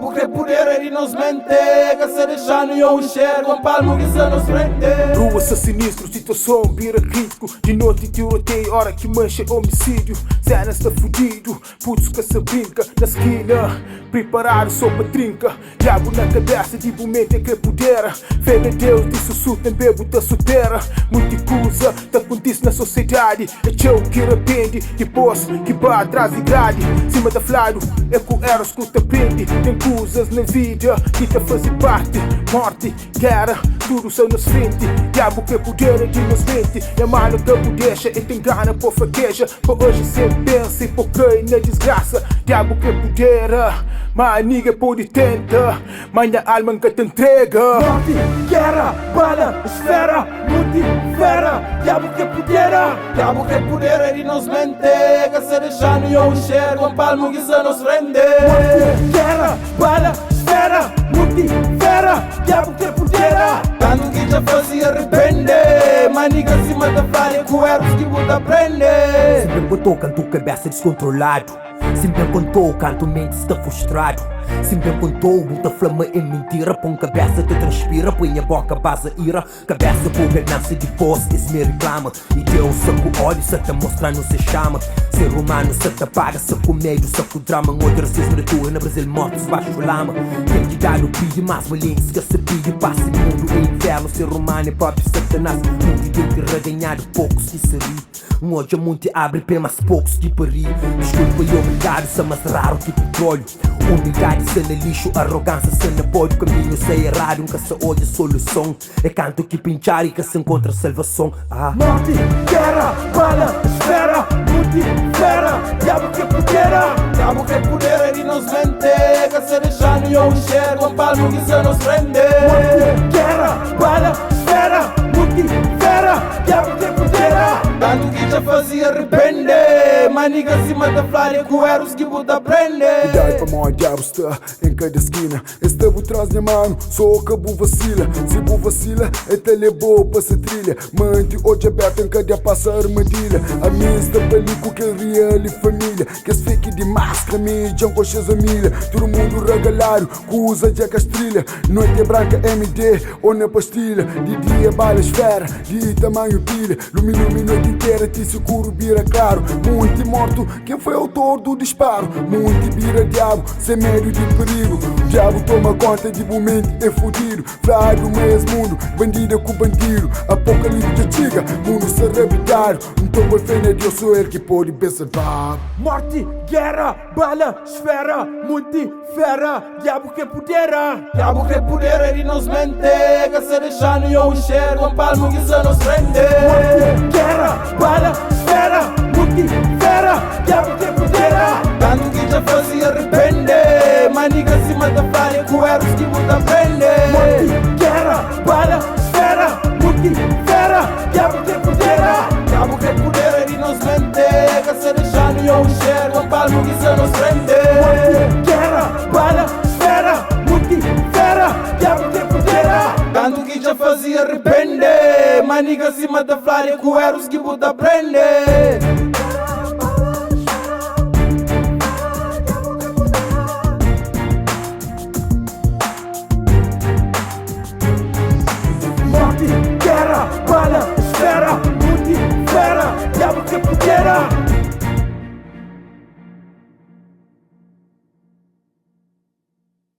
Diabo quer poder e nos mente, que se deixando eu enxergo um palmo que se nos prende. Rua-se sinistro, situação vira crítico. De noite tiroteio, hora que mancha homicídio. Cenas tá fudido, putos que se brinca na esquina. Preparado só pra trinca. Diabo na cabeça, de momento é que pudera. Fé de Deus, disso surta, bebo tá supera. Muita coisa tá acontece na sociedade. É teu que arrepende, depois que vai atrás e grade. Cima da flado, é com eros que te prende. Tem coisas na vida que te fazem parte. Morte, guerra, tudo são nos frente. Diabo que poder é de nos mente. É mano que deixa e tem gana por fraqueja. Por hoje sempre pensa e por crer na desgraça. Diabo que poder, mas ninguém pode tentar. Minha alma que te entrega. Morte, guerra, bala, esfera, multifera. Diabo que poder, diabo que poder é de nos mente, que se deixando eu enxergo um palmo que se nos prende. Morte, guerra, bala, esfera, multifera. Diabo que poder, tanto que já fazia arrepende. Maniga acima da falha com erros que vou te aprender. Sempre encontrou canto cabeça descontrolado. Sempre encontrou canto mente está frustrado. Sempre encontrou muita flama em mentira. Põe cabeça te transpira, põe a boca base ira. Cabeça com ganância de posse, esse me reclama. E Deus saco olho, se te mostrar não se chama. Ser humano se te paga, se com medo, se com drama. Outro racismo na tua, na Brasil mortos baixo lama. Quem te dá no pide, mais valente que se pide. Passe mundo em inferno, ser humano é próprio satanás. Muito gente reganhado, poucos que se ri. Um ódio muito abre pé, mas poucos que pari. Desculpa e obrigado, se mais raro que petróleo. Humildade se na lixo, arrogância se na pódio. Caminho se errado, nunca se olha solução. É canto que pinchar e que se encontra salvação. Morte, guerra, bala, esfera, multifera. Diabo que poder, diabo que poder é de nos mente, que se deixando eu enxergo um palmo que se nos prende. Morte, guerra, bala, esfera, multifera. Diabo que poder, tanto que já fazia arrepende. Maniga acima da flare com erros que vou te aprender. Cuidado para mão, diabo está em cada esquina. Este bu traz minha mano, só que bu vacila. Se bu vacila, é telebo para se trilha. Mente hoje aberta em cada passa armadilha. A minha está pelico que é real e família. Que se fique de máscara, mídia, com a milha. Todo mundo regalado, que usa de castrilha. Noite branca MD ou na pastilha. De dia bala esfera, de tamanho pilha. Lumina noite inteira, te seguro vira claro. Muito morto, quem foi autor do disparo? Muito vira diabo, sem medo de perigo. O diabo toma conta de momento, é fudido. Flávio do meio mundo, bandida com bandido. Apocalipse chega, mundo se arrebitado. Então foi fé, Deus sou ele que pode preservar. Morte, guerra, bala, esfera, multifera. Diabo que poder, diabo que poder é de nos mente, que se deixando eu enxergo um palmo que se nos prende. Morte, guerra, bala, esfera, multifera. Diabo que poder, tanto que já fazia arrepende. Maniga acima da falha com erros que vou te aprender. Morte, guerra, bala, esfera, multifera. Diabo que poder, diabo que poder é de nos mente, que se deixando eu enxergo um palmo que se nos prende. Morte, guerra, bala, esfera, multifera. Diabo que poder, tanto que já fazia arrepende. Maniga acima da flare com erros que vou te aprender.